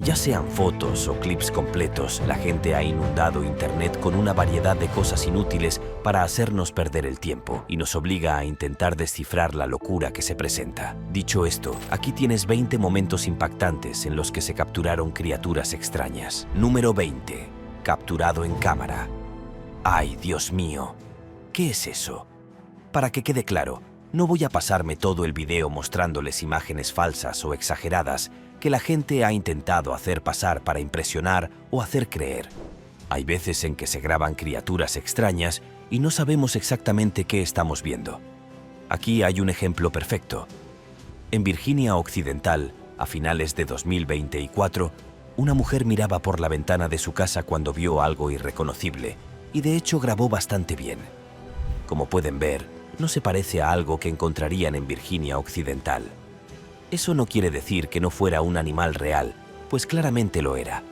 Ya sean fotos o clips completos, la gente ha inundado Internet con una variedad de cosas inútiles para hacernos perder el tiempo y nos obliga a intentar descifrar la locura que se presenta. Dicho esto, aquí tienes 20 momentos impactantes en los que se capturaron criaturas extrañas. Número 20. Capturado en cámara. ¡Ay, Dios mío! ¿Qué es eso? Para que quede claro, no voy a pasarme todo el video mostrándoles imágenes falsas o exageradas que la gente ha intentado hacer pasar para impresionar o hacer creer. Hay veces en que se graban criaturas extrañas y no sabemos exactamente qué estamos viendo. Aquí hay un ejemplo perfecto. En Virginia Occidental, a finales de 2024, una mujer miraba por la ventana de su casa cuando vio algo irreconocible y de hecho grabó bastante bien. Como pueden ver, no se parece a algo que encontrarían en Virginia Occidental. Eso no quiere decir que no fuera un animal real, pues claramente lo era.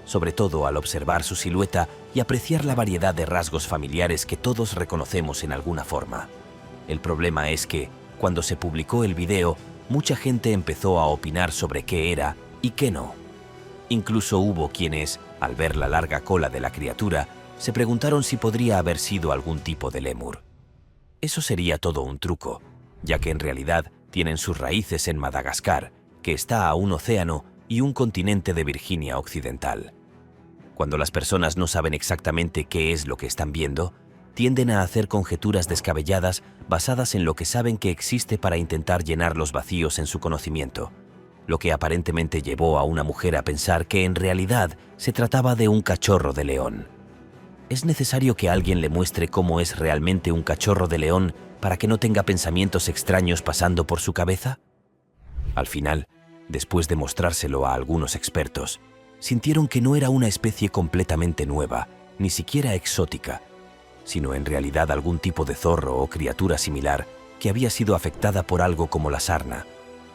Sobre todo al observar su silueta y apreciar la variedad de rasgos familiares que todos reconocemos en alguna forma. El problema es que, cuando se publicó el video, mucha gente empezó a opinar sobre qué era y qué no. Incluso hubo quienes, al ver la larga cola de la criatura, se preguntaron si podría haber sido algún tipo de lémur. Eso sería todo un truco, ya que en realidad tienen sus raíces en Madagascar, que está a un océano y un continente de Virginia Occidental. Cuando las personas no saben exactamente qué es lo que están viendo, tienden a hacer conjeturas descabelladas basadas en lo que saben que existe para intentar llenar los vacíos en su conocimiento, lo que aparentemente llevó a una mujer a pensar que en realidad se trataba de un cachorro de león. ¿Es necesario que alguien le muestre cómo es realmente un cachorro de león para que no tenga pensamientos extraños pasando por su cabeza? Al final, después de mostrárselo a algunos expertos, sintieron que no era una especie completamente nueva, ni siquiera exótica, sino en realidad algún tipo de zorro o criatura similar que había sido afectada por algo como la sarna,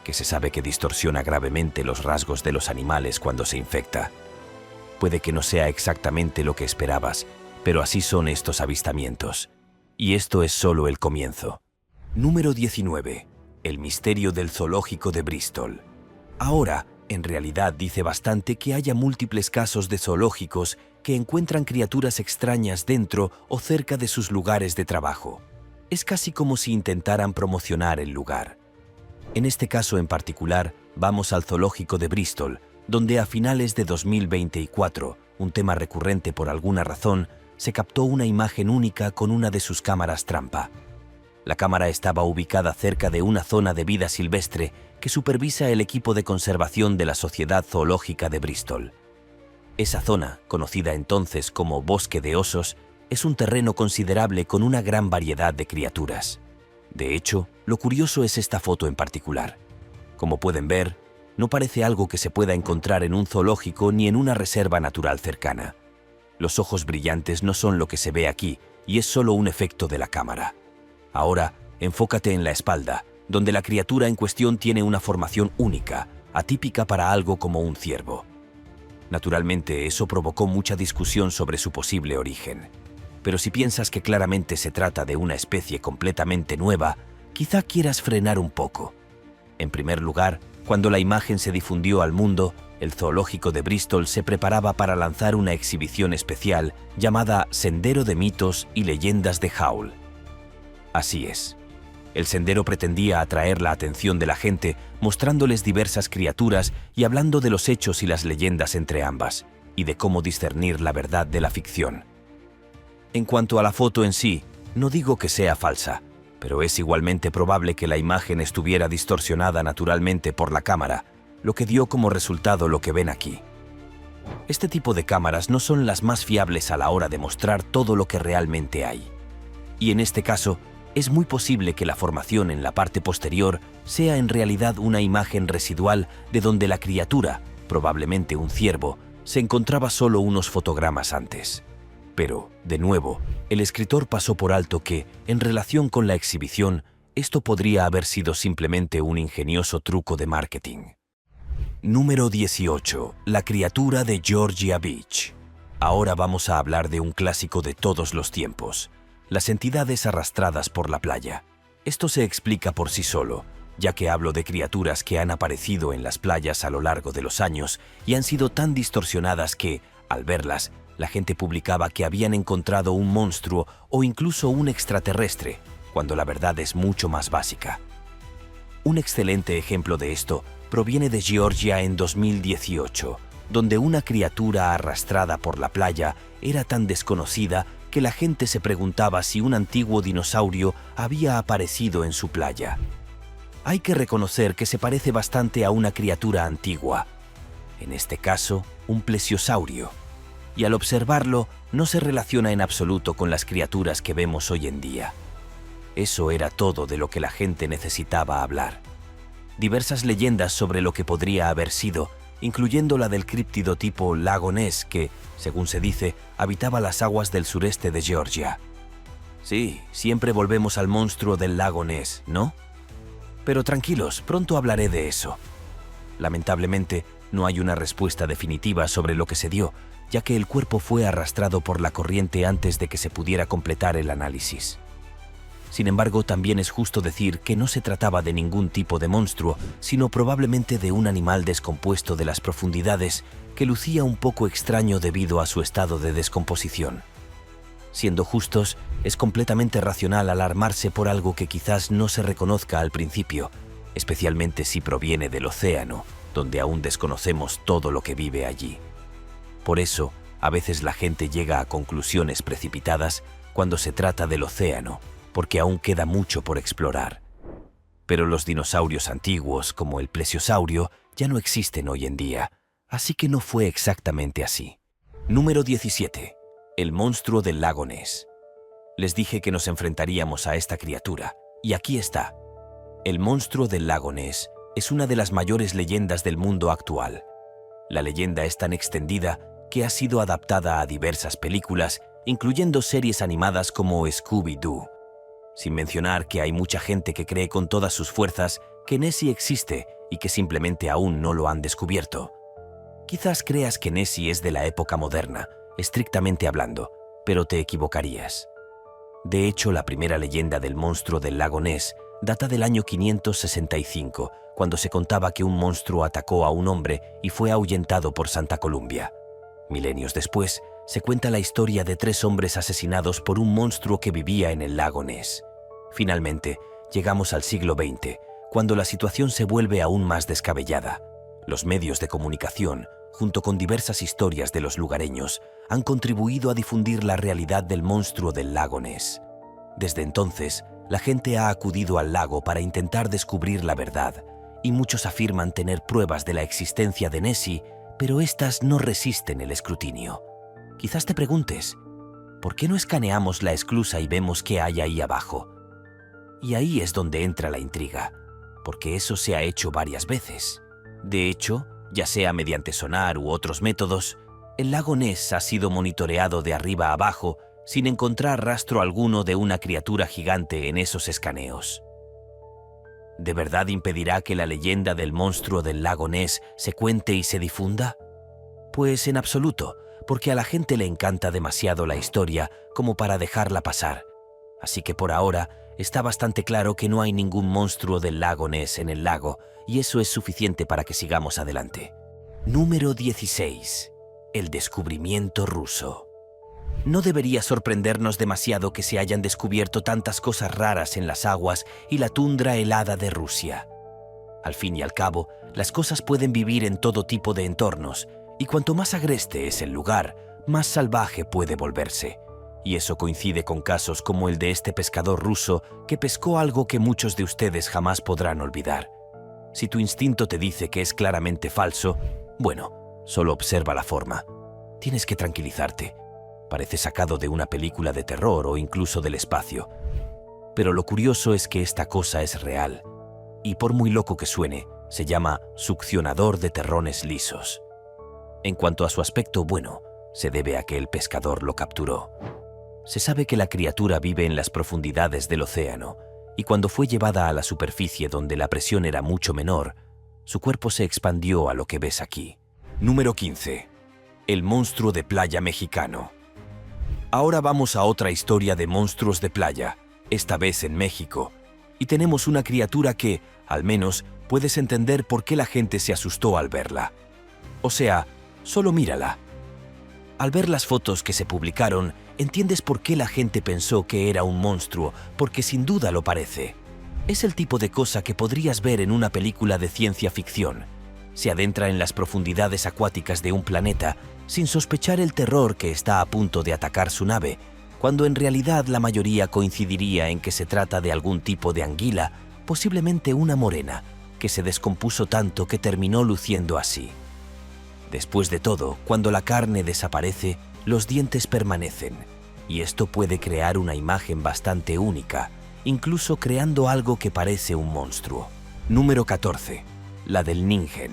que se sabe que distorsiona gravemente los rasgos de los animales cuando se infecta. Puede que no sea exactamente lo que esperabas, pero así son estos avistamientos. Y esto es solo el comienzo. Número 19. El misterio del zoológico de Bristol. Ahora, en realidad dice bastante que haya múltiples casos de zoológicos que encuentran criaturas extrañas dentro o cerca de sus lugares de trabajo. Es casi como si intentaran promocionar el lugar. En este caso en particular, vamos al zoológico de Bristol, donde a finales de 2024, un tema recurrente por alguna razón, se captó una imagen única con una de sus cámaras trampa. La cámara estaba ubicada cerca de una zona de vida silvestre que supervisa el equipo de conservación de la Sociedad Zoológica de Bristol. Esa zona, conocida entonces como Bosque de Osos, es un terreno considerable con una gran variedad de criaturas. De hecho, lo curioso es esta foto en particular. Como pueden ver, no parece algo que se pueda encontrar en un zoológico ni en una reserva natural cercana. Los ojos brillantes no son lo que se ve aquí y es solo un efecto de la cámara. Ahora, enfócate en la espalda, donde la criatura en cuestión tiene una formación única, atípica para algo como un ciervo. Naturalmente, eso provocó mucha discusión sobre su posible origen. Pero si piensas que claramente se trata de una especie completamente nueva, quizá quieras frenar un poco. En primer lugar, cuando la imagen se difundió al mundo, el zoológico de Bristol se preparaba para lanzar una exhibición especial llamada Sendero de Mitos y Leyendas de Howl. Así es. El sendero pretendía atraer la atención de la gente, mostrándoles diversas criaturas y hablando de los hechos y las leyendas entre ambas, y de cómo discernir la verdad de la ficción. En cuanto a la foto en sí, no digo que sea falsa, pero es igualmente probable que la imagen estuviera distorsionada naturalmente por la cámara, lo que dio como resultado lo que ven aquí. Este tipo de cámaras no son las más fiables a la hora de mostrar todo lo que realmente hay. Y en este caso, es muy posible que la formación en la parte posterior sea en realidad una imagen residual de donde la criatura, probablemente un ciervo, se encontraba solo unos fotogramas antes. Pero, de nuevo, el escritor pasó por alto que, en relación con la exhibición, esto podría haber sido simplemente un ingenioso truco de marketing. Número 18. La criatura de Georgia Beach. Ahora vamos a hablar de un clásico de todos los tiempos: las entidades arrastradas por la playa. Esto se explica por sí solo, ya que hablo de criaturas que han aparecido en las playas a lo largo de los años y han sido tan distorsionadas que, al verlas, la gente publicaba que habían encontrado un monstruo o incluso un extraterrestre, cuando la verdad es mucho más básica. Un excelente ejemplo de esto proviene de Georgia en 2018, donde una criatura arrastrada por la playa era tan desconocida que la gente se preguntaba si un antiguo dinosaurio había aparecido en su playa. Hay que reconocer que se parece bastante a una criatura antigua, en este caso, un plesiosaurio, y al observarlo no se relaciona en absoluto con las criaturas que vemos hoy en día. Eso era todo de lo que la gente necesitaba hablar. Diversas leyendas sobre lo que podría haber sido, incluyendo la del críptido tipo lago Ness que, según se dice, habitaba las aguas del sureste de Georgia. Sí, siempre volvemos al monstruo del lago Ness, ¿no? Pero tranquilos, pronto hablaré de eso. Lamentablemente, no hay una respuesta definitiva sobre lo que se dio, ya que el cuerpo fue arrastrado por la corriente antes de que se pudiera completar el análisis. Sin embargo, también es justo decir que no se trataba de ningún tipo de monstruo, sino probablemente de un animal descompuesto de las profundidades que lucía un poco extraño debido a su estado de descomposición. Siendo justos, es completamente racional alarmarse por algo que quizás no se reconozca al principio, especialmente si proviene del océano, donde aún desconocemos todo lo que vive allí. Por eso, a veces la gente llega a conclusiones precipitadas cuando se trata del océano, porque aún queda mucho por explorar. Pero los dinosaurios antiguos, como el plesiosaurio, ya no existen hoy en día, así que no fue exactamente así. Número 17. El monstruo del lago Ness. Les dije que nos enfrentaríamos a esta criatura, y aquí está. El monstruo del lago Ness es una de las mayores leyendas del mundo actual. La leyenda es tan extendida que ha sido adaptada a diversas películas, incluyendo series animadas como Scooby-Doo. Sin mencionar que hay mucha gente que cree con todas sus fuerzas que Nessie existe y que simplemente aún no lo han descubierto. Quizás creas que Nessie es de la época moderna, estrictamente hablando, pero te equivocarías. De hecho, la primera leyenda del monstruo del lago Ness data del año 565, cuando se contaba que un monstruo atacó a un hombre y fue ahuyentado por Santa Columbia. Milenios después, se cuenta la historia de 3 hombres asesinados por un monstruo que vivía en el lago Ness. Finalmente, llegamos al siglo XX, cuando la situación se vuelve aún más descabellada. Los medios de comunicación, junto con diversas historias de los lugareños, han contribuido a difundir la realidad del monstruo del lago Ness. Desde entonces, la gente ha acudido al lago para intentar descubrir la verdad, y muchos afirman tener pruebas de la existencia de Nessie, pero estas no resisten el escrutinio. Quizás te preguntes, ¿por qué no escaneamos la esclusa y vemos qué hay ahí abajo? Y ahí es donde entra la intriga, porque eso se ha hecho varias veces. De hecho, ya sea mediante sonar u otros métodos, el lago Ness ha sido monitoreado de arriba a abajo sin encontrar rastro alguno de una criatura gigante en esos escaneos. ¿De verdad impedirá que la leyenda del monstruo del lago Ness se cuente y se difunda? Pues en absoluto, porque a la gente le encanta demasiado la historia como para dejarla pasar. Así que por ahora está bastante claro que no hay ningún monstruo del lago Ness en el lago, y eso es suficiente para que sigamos adelante. Número 16. El descubrimiento ruso. No debería sorprendernos demasiado que se hayan descubierto tantas cosas raras en las aguas y la tundra helada de Rusia. Al fin y al cabo, las cosas pueden vivir en todo tipo de entornos, y cuanto más agreste es el lugar, más salvaje puede volverse. Y eso coincide con casos como el de este pescador ruso que pescó algo que muchos de ustedes jamás podrán olvidar. Si tu instinto te dice que es claramente falso, bueno, solo observa la forma. Tienes que tranquilizarte. Parece sacado de una película de terror o incluso del espacio. Pero lo curioso es que esta cosa es real. Y por muy loco que suene, se llama succionador de terrones lisos. En cuanto a su aspecto, bueno, se debe a que el pescador lo capturó. Se sabe que la criatura vive en las profundidades del océano, y cuando fue llevada a la superficie donde la presión era mucho menor, su cuerpo se expandió a lo que ves aquí. Número 15. El monstruo de playa mexicano. Ahora vamos a otra historia de monstruos de playa, esta vez en México, Y tenemos una criatura que, al menos, puedes entender por qué la gente se asustó al verla. O sea, solo mírala. Al ver las fotos que se publicaron, entiendes por qué la gente pensó que era un monstruo, porque sin duda lo parece. Es el tipo de cosa que podrías ver en una película de ciencia ficción. Se adentra en las profundidades acuáticas de un planeta sin sospechar el terror que está a punto de atacar su nave, cuando en realidad la mayoría coincidiría en que se trata de algún tipo de anguila, posiblemente una morena, que se descompuso tanto que terminó luciendo así. Después de todo, cuando la carne desaparece, los dientes permanecen, y esto puede crear una imagen bastante única, incluso creando algo que parece un monstruo. Número 14. La del Ningen.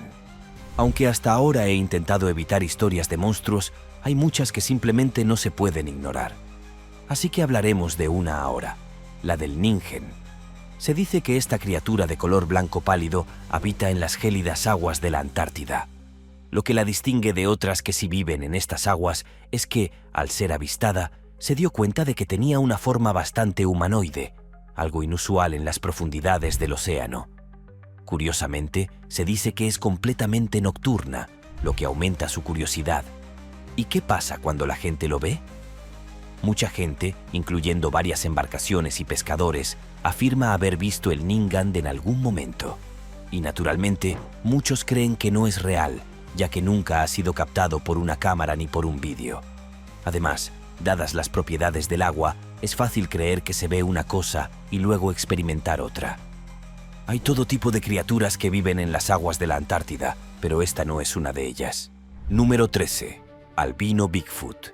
Aunque hasta ahora he intentado evitar historias de monstruos, hay muchas que simplemente no se pueden ignorar. Así que hablaremos de una ahora, la del Ningen. Se dice que esta criatura de color blanco pálido habita en las gélidas aguas de la Antártida. Lo que la distingue de otras que sí viven en estas aguas es que, al ser avistada, se dio cuenta de que tenía una forma bastante humanoide, algo inusual en las profundidades del océano. Curiosamente, se dice que es completamente nocturna, lo que aumenta su curiosidad. ¿Y qué pasa cuando la gente lo ve? Mucha gente, incluyendo varias embarcaciones y pescadores, afirma haber visto el Ningen en algún momento. Y naturalmente, muchos creen que no es real, ya que nunca ha sido captado por una cámara ni por un vídeo. Además, dadas las propiedades del agua, es fácil creer que se ve una cosa y luego experimentar otra. Hay todo tipo de criaturas que viven en las aguas de la Antártida, pero esta no es una de ellas. Número 13. Albino Bigfoot.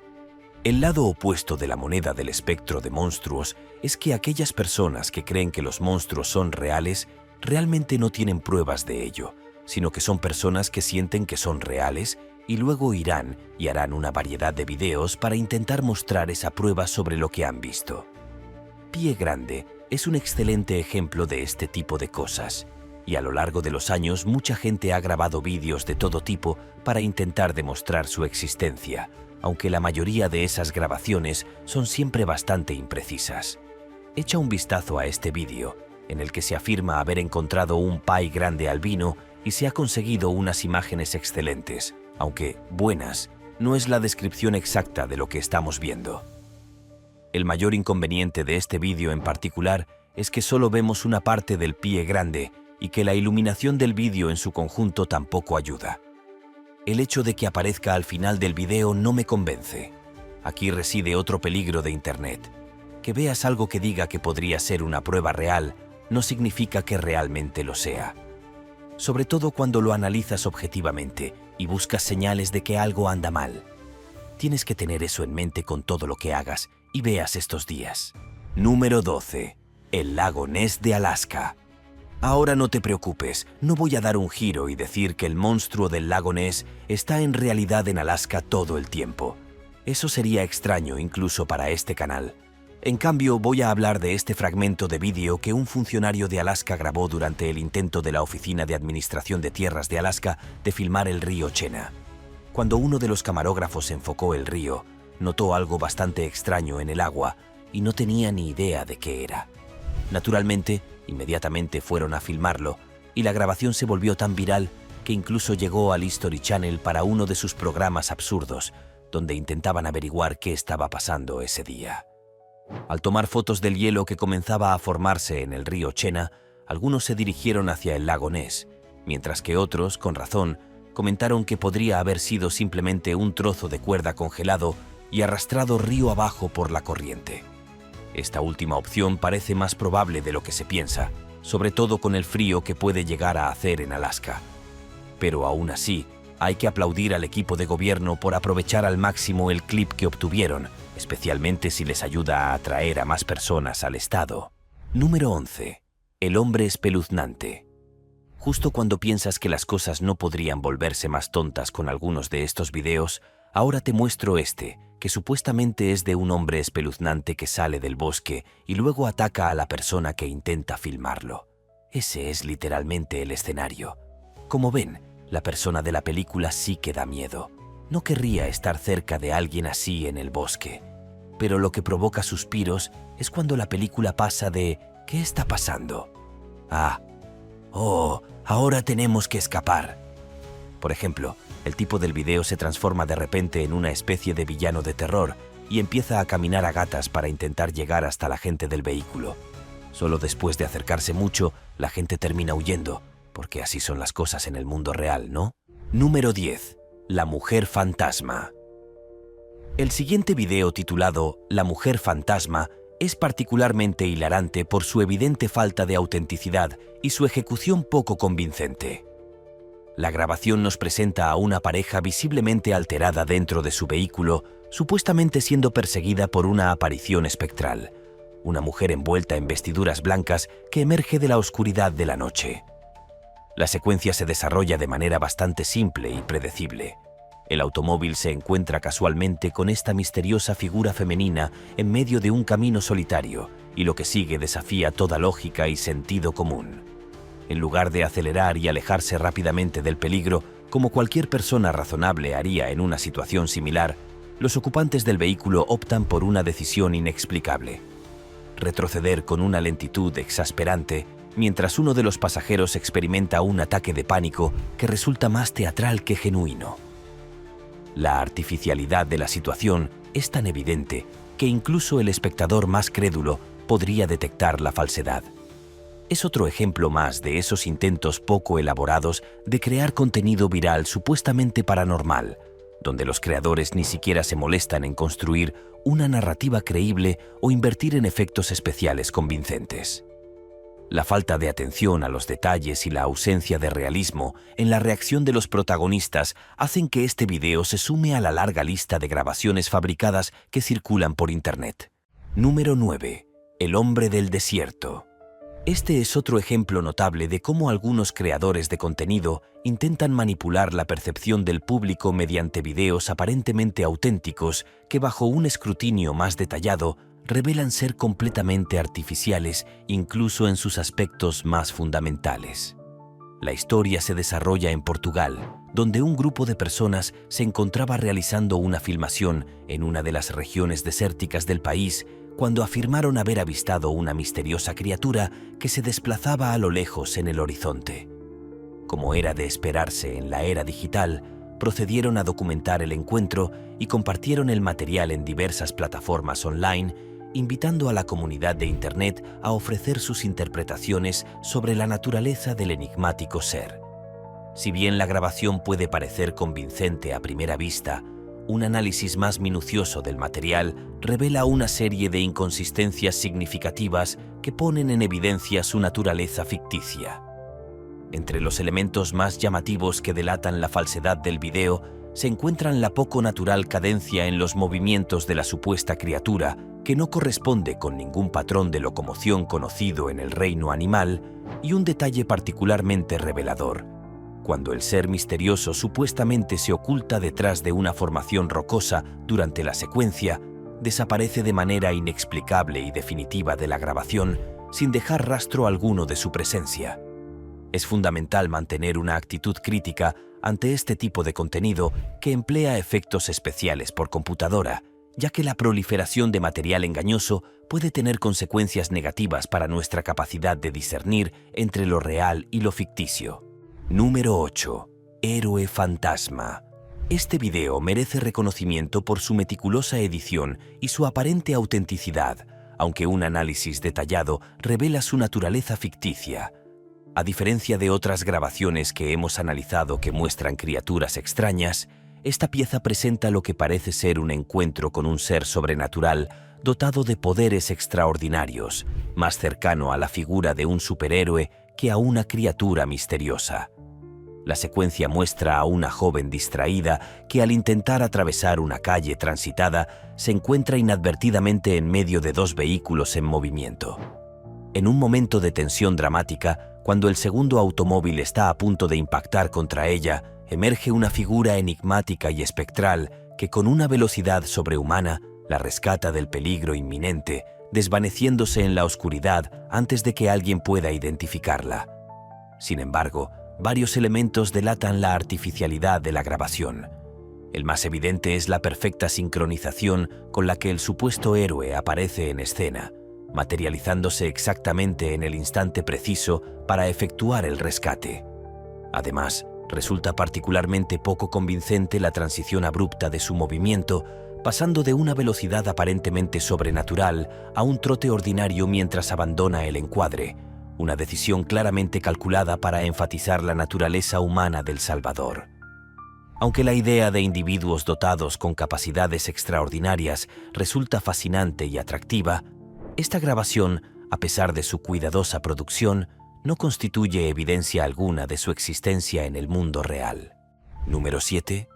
El lado opuesto de la moneda del espectro de monstruos es que aquellas personas que creen que los monstruos son reales realmente no tienen pruebas de ello, sino que son personas que sienten que son reales y luego irán y harán una variedad de videos para intentar mostrar esa prueba sobre lo que han visto. Pie Grande es un excelente ejemplo de este tipo de cosas, y a lo largo de los años mucha gente ha grabado vídeos de todo tipo para intentar demostrar su existencia, aunque la mayoría de esas grabaciones son siempre bastante imprecisas. Echa un vistazo a este vídeo, en el que se afirma haber encontrado un pie grande albino y se ha conseguido unas imágenes excelentes, aunque buenas, no es la descripción exacta de lo que estamos viendo. El mayor inconveniente de este vídeo en particular es que solo vemos una parte del pie grande y que la iluminación del vídeo en su conjunto tampoco ayuda. El hecho de que aparezca al final del vídeo no me convence. Aquí reside otro peligro de Internet. Que veas algo que diga que podría ser una prueba real no significa que realmente lo sea. Sobre todo cuando lo analizas objetivamente y buscas señales de que algo anda mal. Tienes que tener eso en mente con todo lo que hagas y veas estos días. Número 12. El lago Ness de Alaska. Ahora no te preocupes, no voy a dar un giro y decir que el monstruo del lago Ness está en realidad en Alaska todo el tiempo. Eso sería extraño incluso para este canal. En cambio, voy a hablar de este fragmento de vídeo que un funcionario de Alaska grabó durante el intento de la Oficina de Administración de Tierras de Alaska de filmar el río Chena. Cuando uno de los camarógrafos enfocó el río, notó algo bastante extraño en el agua y no tenía ni idea de qué era. Naturalmente, inmediatamente fueron a filmarlo y la grabación se volvió tan viral que incluso llegó al History Channel para uno de sus programas absurdos, donde intentaban averiguar qué estaba pasando ese día. Al tomar fotos del hielo que comenzaba a formarse en el río Chena, algunos se dirigieron hacia el lago Ness, mientras que otros, con razón, comentaron que podría haber sido simplemente un trozo de cuerda congelado y arrastrado río abajo por la corriente. Esta última opción parece más probable de lo que se piensa, sobre todo con el frío que puede llegar a hacer en Alaska. Pero aún así, hay que aplaudir al equipo de gobierno por aprovechar al máximo el clip que obtuvieron, especialmente si les ayuda a atraer a más personas al estado. Número 11. El hombre espeluznante. Justo cuando piensas que las cosas no podrían volverse más tontas con algunos de estos videos, ahora te muestro este, que supuestamente es de un hombre espeluznante que sale del bosque y luego ataca a la persona que intenta filmarlo. Ese es literalmente el escenario. Como ven, la persona de la película sí que da miedo. No querría estar cerca de alguien así en el bosque. Pero lo que provoca suspiros es cuando la película pasa de ¿Qué está pasando? Ahora tenemos que escapar. Por ejemplo, el tipo del video se transforma de repente en una especie de villano de terror y empieza a caminar a gatas para intentar llegar hasta la gente del vehículo. Solo después de acercarse mucho, la gente termina huyendo, porque así son las cosas en el mundo real, ¿no? Número 10. La mujer fantasma. El siguiente video, titulado La mujer fantasma, es particularmente hilarante por su evidente falta de autenticidad y su ejecución poco convincente. La grabación nos presenta a una pareja visiblemente alterada dentro de su vehículo, supuestamente siendo perseguida por una aparición espectral, una mujer envuelta en vestiduras blancas que emerge de la oscuridad de la noche. La secuencia se desarrolla de manera bastante simple y predecible. El automóvil se encuentra casualmente con esta misteriosa figura femenina en medio de un camino solitario, y lo que sigue desafía toda lógica y sentido común. En lugar de acelerar y alejarse rápidamente del peligro, como cualquier persona razonable haría en una situación similar, los ocupantes del vehículo optan por una decisión inexplicable: retroceder con una lentitud exasperante, mientras uno de los pasajeros experimenta un ataque de pánico que resulta más teatral que genuino. La artificialidad de la situación es tan evidente que incluso el espectador más crédulo podría detectar la falsedad. Es otro ejemplo más de esos intentos poco elaborados de crear contenido viral supuestamente paranormal, donde los creadores ni siquiera se molestan en construir una narrativa creíble o invertir en efectos especiales convincentes. La falta de atención a los detalles y la ausencia de realismo en la reacción de los protagonistas hacen que este video se sume a la larga lista de grabaciones fabricadas que circulan por Internet. Número 9. El hombre del desierto. Este es otro ejemplo notable de cómo algunos creadores de contenido intentan manipular la percepción del público mediante videos aparentemente auténticos que, bajo un escrutinio más detallado, revelan ser completamente artificiales incluso en sus aspectos más fundamentales. La historia se desarrolla en Portugal, donde un grupo de personas se encontraba realizando una filmación en una de las regiones desérticas del país cuando afirmaron haber avistado una misteriosa criatura que se desplazaba a lo lejos en el horizonte. Como era de esperarse en la era digital, procedieron a documentar el encuentro y compartieron el material en diversas plataformas online, invitando a la comunidad de Internet a ofrecer sus interpretaciones sobre la naturaleza del enigmático ser. Si bien la grabación puede parecer convincente a primera vista, un análisis más minucioso del material revela una serie de inconsistencias significativas que ponen en evidencia su naturaleza ficticia. Entre los elementos más llamativos que delatan la falsedad del video se encuentran la poco natural cadencia en los movimientos de la supuesta criatura, que no corresponde con ningún patrón de locomoción conocido en el reino animal, y un detalle particularmente revelador: cuando el ser misterioso supuestamente se oculta detrás de una formación rocosa durante la secuencia, desaparece de manera inexplicable y definitiva de la grabación, sin dejar rastro alguno de su presencia. Es fundamental mantener una actitud crítica ante este tipo de contenido que emplea efectos especiales por computadora, ya que la proliferación de material engañoso puede tener consecuencias negativas para nuestra capacidad de discernir entre lo real y lo ficticio. Número 8. Héroe fantasma. Este video merece reconocimiento por su meticulosa edición y su aparente autenticidad, aunque un análisis detallado revela su naturaleza ficticia. A diferencia de otras grabaciones que hemos analizado que muestran criaturas extrañas, esta pieza presenta lo que parece ser un encuentro con un ser sobrenatural dotado de poderes extraordinarios, más cercano a la figura de un superhéroe que a una criatura misteriosa. La secuencia muestra a una joven distraída que, al intentar atravesar una calle transitada, se encuentra inadvertidamente en medio de dos vehículos en movimiento. En un momento de tensión dramática, cuando el segundo automóvil está a punto de impactar contra ella, emerge una figura enigmática y espectral que, con una velocidad sobrehumana, la rescata del peligro inminente, desvaneciéndose en la oscuridad antes de que alguien pueda identificarla. Sin embargo, varios elementos delatan la artificialidad de la grabación. El más evidente es la perfecta sincronización con la que el supuesto héroe aparece en escena, materializándose exactamente en el instante preciso para efectuar el rescate. Además, resulta particularmente poco convincente la transición abrupta de su movimiento, pasando de una velocidad aparentemente sobrenatural a un trote ordinario mientras abandona el encuadre, una decisión claramente calculada para enfatizar la naturaleza humana del Salvador. Aunque la idea de individuos dotados con capacidades extraordinarias resulta fascinante y atractiva, esta grabación, a pesar de su cuidadosa producción, no constituye evidencia alguna de su existencia en el mundo real. Número 7.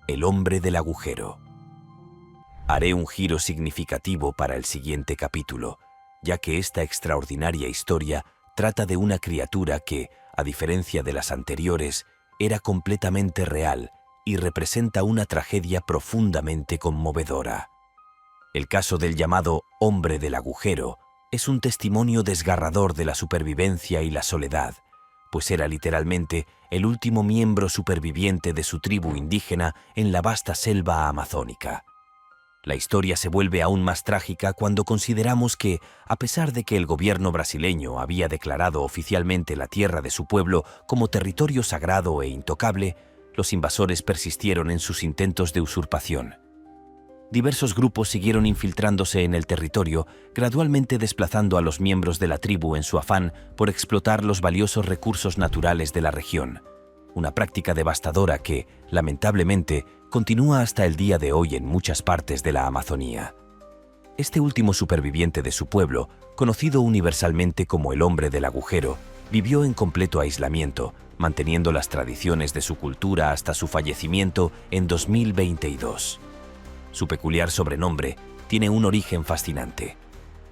El hombre del agujero. Haré un giro significativo para el siguiente capítulo, ya que esta extraordinaria historia trata de una criatura que, a diferencia de las anteriores, era completamente real y representa una tragedia profundamente conmovedora. El caso del llamado hombre del agujero es un testimonio desgarrador de la supervivencia y la soledad, pues era literalmente el último miembro superviviente de su tribu indígena en la vasta selva amazónica. La historia se vuelve aún más trágica cuando consideramos que, a pesar de que el gobierno brasileño había declarado oficialmente la tierra de su pueblo como territorio sagrado e intocable, los invasores persistieron en sus intentos de usurpación. Diversos grupos siguieron infiltrándose en el territorio, gradualmente desplazando a los miembros de la tribu en su afán por explotar los valiosos recursos naturales de la región. Una práctica devastadora que, lamentablemente, continúa hasta el día de hoy en muchas partes de la Amazonía. Este último superviviente de su pueblo, conocido universalmente como el hombre del agujero, vivió en completo aislamiento, manteniendo las tradiciones de su cultura hasta su fallecimiento en 2022. Su peculiar sobrenombre tiene un origen fascinante.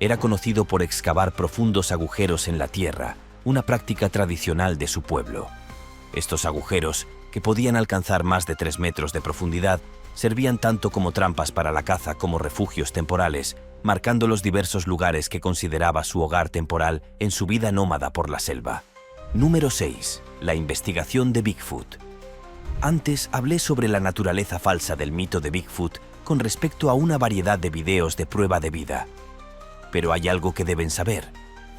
Era conocido por excavar profundos agujeros en la tierra, una práctica tradicional de su pueblo. Estos agujeros, que podían alcanzar más de 3 metros de profundidad, servían tanto como trampas para la caza como refugios temporales, marcando los diversos lugares que consideraba su hogar temporal en su vida nómada por la selva. Número 6. La investigación de Bigfoot. Antes hablé sobre la naturaleza falsa del mito de Bigfoot con respecto a una variedad de videos de prueba de vida. Pero hay algo que deben saber.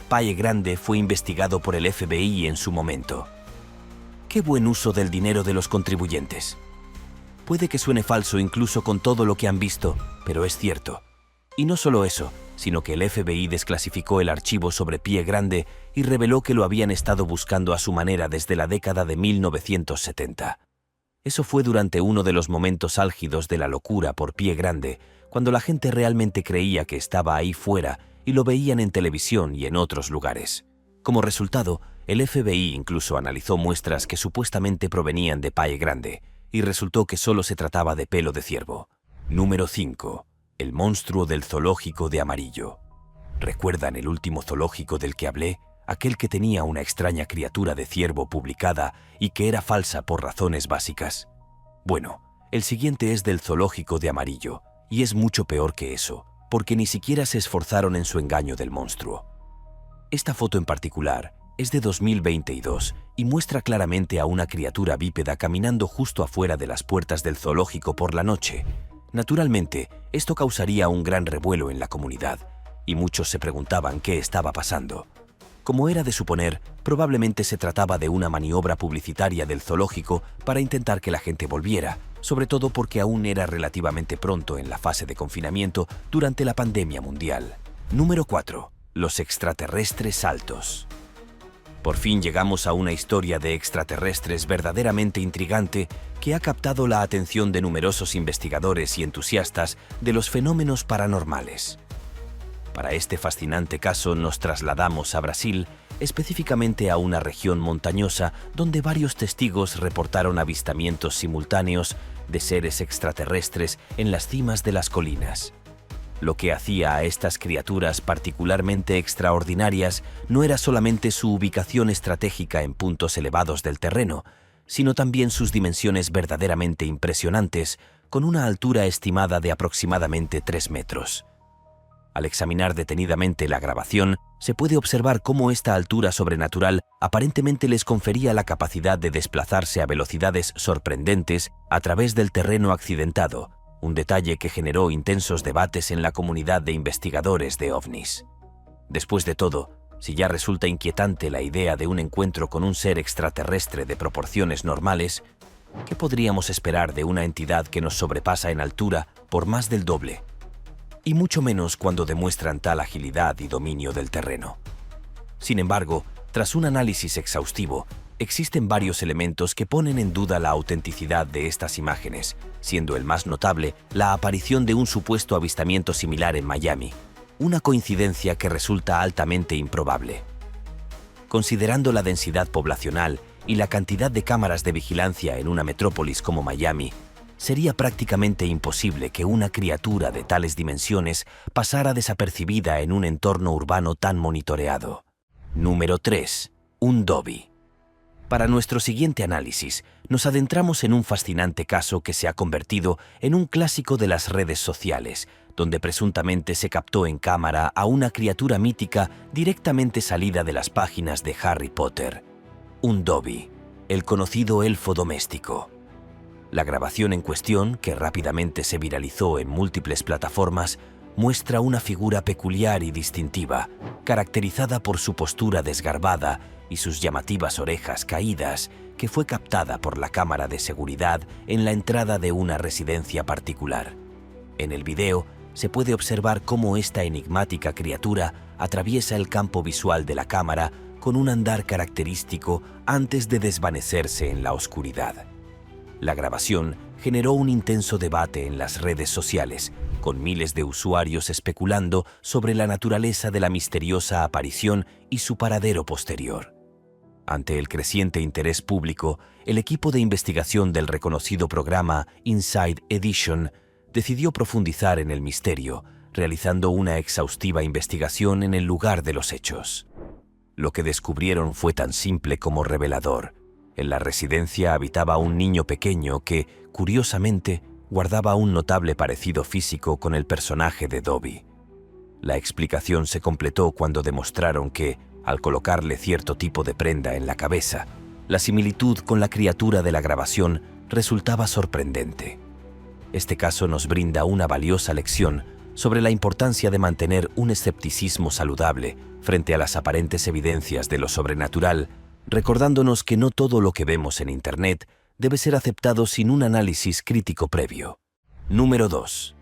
Paye Grande fue investigado por el FBI en su momento. ¡Qué buen uso del dinero de los contribuyentes! Puede que suene falso incluso con todo lo que han visto, pero es cierto. Y no solo eso, sino que el FBI desclasificó el archivo sobre Pie Grande y reveló que lo habían estado buscando a su manera desde la década de 1970. Eso fue durante uno de los momentos álgidos de la locura por Pie Grande, cuando la gente realmente creía que estaba ahí fuera y lo veían en televisión y en otros lugares. Como resultado, el FBI incluso analizó muestras que supuestamente provenían de Pie Grande, y resultó que solo se trataba de pelo de ciervo. Número 5. El monstruo del zoológico de Amarillo. ¿Recuerdan el último zoológico del que hablé? Aquel que tenía una extraña criatura de ciervo publicada y que era falsa por razones básicas. Bueno, el siguiente es del zoológico de Amarillo, y es mucho peor que eso, porque ni siquiera se esforzaron en su engaño del monstruo. Esta foto en particular es de 2022 y muestra claramente a una criatura bípeda caminando justo afuera de las puertas del zoológico por la noche. Naturalmente, esto causaría un gran revuelo en la comunidad, y muchos se preguntaban qué estaba pasando. Como era de suponer, probablemente se trataba de una maniobra publicitaria del zoológico para intentar que la gente volviera, sobre todo porque aún era relativamente pronto en la fase de confinamiento durante la pandemia mundial. Número 4. Los extraterrestres altos. Por fin llegamos a una historia de extraterrestres verdaderamente intrigante que ha captado la atención de numerosos investigadores y entusiastas de los fenómenos paranormales. Para este fascinante caso nos trasladamos a Brasil, específicamente a una región montañosa donde varios testigos reportaron avistamientos simultáneos de seres extraterrestres en las cimas de las colinas. Lo que hacía a estas criaturas particularmente extraordinarias no era solamente su ubicación estratégica en puntos elevados del terreno, sino también sus dimensiones verdaderamente impresionantes, con una altura estimada de aproximadamente 3 metros. Al examinar detenidamente la grabación, se puede observar cómo esta altura sobrenatural aparentemente les confería la capacidad de desplazarse a velocidades sorprendentes a través del terreno accidentado, un detalle que generó intensos debates en la comunidad de investigadores de ovnis. Después de todo, si ya resulta inquietante la idea de un encuentro con un ser extraterrestre de proporciones normales, ¿qué podríamos esperar de una entidad que nos sobrepasa en altura por más del doble? Y mucho menos cuando demuestran tal agilidad y dominio del terreno. Sin embargo, tras un análisis exhaustivo, existen varios elementos que ponen en duda la autenticidad de estas imágenes, siendo el más notable la aparición de un supuesto avistamiento similar en Miami, una coincidencia que resulta altamente improbable. Considerando la densidad poblacional y la cantidad de cámaras de vigilancia en una metrópolis como Miami, sería prácticamente imposible que una criatura de tales dimensiones pasara desapercibida en un entorno urbano tan monitoreado. Número 3. Un Dobby. Para nuestro siguiente análisis, nos adentramos en un fascinante caso que se ha convertido en un clásico de las redes sociales, donde presuntamente se captó en cámara a una criatura mítica directamente salida de las páginas de Harry Potter. Un Dobby, el conocido elfo doméstico. La grabación en cuestión, que rápidamente se viralizó en múltiples plataformas, muestra una figura peculiar y distintiva, caracterizada por su postura desgarbada y sus llamativas orejas caídas, que fue captada por la cámara de seguridad en la entrada de una residencia particular. En el video se puede observar cómo esta enigmática criatura atraviesa el campo visual de la cámara con un andar característico antes de desvanecerse en la oscuridad. La grabación generó un intenso debate en las redes sociales, con miles de usuarios especulando sobre la naturaleza de la misteriosa aparición y su paradero posterior. Ante el creciente interés público, el equipo de investigación del reconocido programa Inside Edition decidió profundizar en el misterio, realizando una exhaustiva investigación en el lugar de los hechos. Lo que descubrieron fue tan simple como revelador. En la residencia habitaba un niño pequeño que, curiosamente, guardaba un notable parecido físico con el personaje de Dobby. La explicación se completó cuando demostraron que, al colocarle cierto tipo de prenda en la cabeza, la similitud con la criatura de la grabación resultaba sorprendente. Este caso nos brinda una valiosa lección sobre la importancia de mantener un escepticismo saludable frente a las aparentes evidencias de lo sobrenatural, recordándonos que no todo lo que vemos en Internet debe ser aceptado sin un análisis crítico previo. Número 2.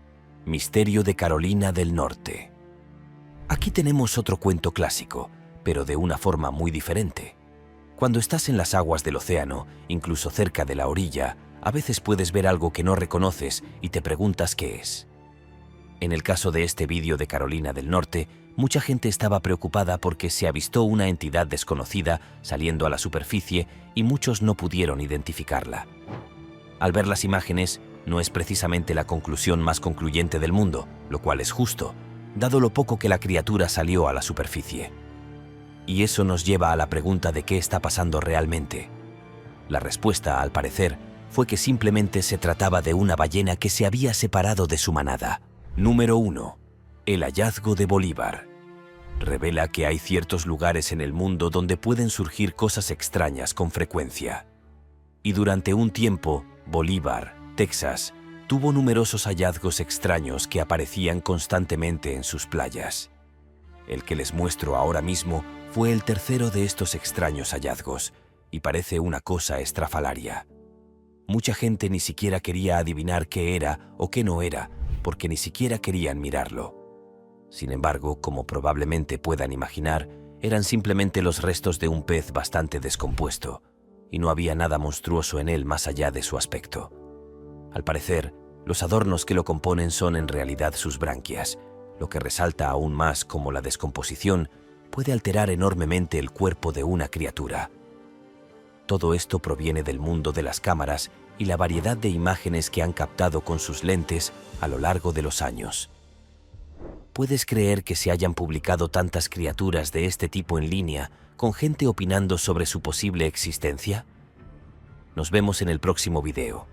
Misterio de Carolina del Norte. Aquí tenemos otro cuento clásico, pero de una forma muy diferente. Cuando estás en las aguas del océano, incluso cerca de la orilla, a veces puedes ver algo que no reconoces y te preguntas qué es. En el caso de este vídeo de Carolina del Norte, mucha gente estaba preocupada porque se avistó una entidad desconocida saliendo a la superficie y muchos no pudieron identificarla. Al ver las imágenes, no es precisamente la conclusión más concluyente del mundo, lo cual es justo, dado lo poco que la criatura salió a la superficie. Y eso nos lleva a la pregunta de qué está pasando realmente. La respuesta, al parecer, fue que simplemente se trataba de una ballena que se había separado de su manada. Número 1. El hallazgo de Bolívar. Revela que hay ciertos lugares en el mundo donde pueden surgir cosas extrañas con frecuencia. Y durante un tiempo, Bolívar, Texas, tuvo numerosos hallazgos extraños que aparecían constantemente en sus playas. El que les muestro ahora mismo fue el tercero de estos extraños hallazgos, y parece una cosa estrafalaria. Mucha gente ni siquiera quería adivinar qué era o qué no era, porque ni siquiera querían mirarlo. Sin embargo, como probablemente puedan imaginar, eran simplemente los restos de un pez bastante descompuesto, y no había nada monstruoso en él más allá de su aspecto. Al parecer, los adornos que lo componen son en realidad sus branquias, lo que resalta aún más cómo la descomposición puede alterar enormemente el cuerpo de una criatura. Todo esto proviene del mundo de las cámaras y la variedad de imágenes que han captado con sus lentes a lo largo de los años. ¿Puedes creer que se hayan publicado tantas criaturas de este tipo en línea, con gente opinando sobre su posible existencia? Nos vemos en el próximo video.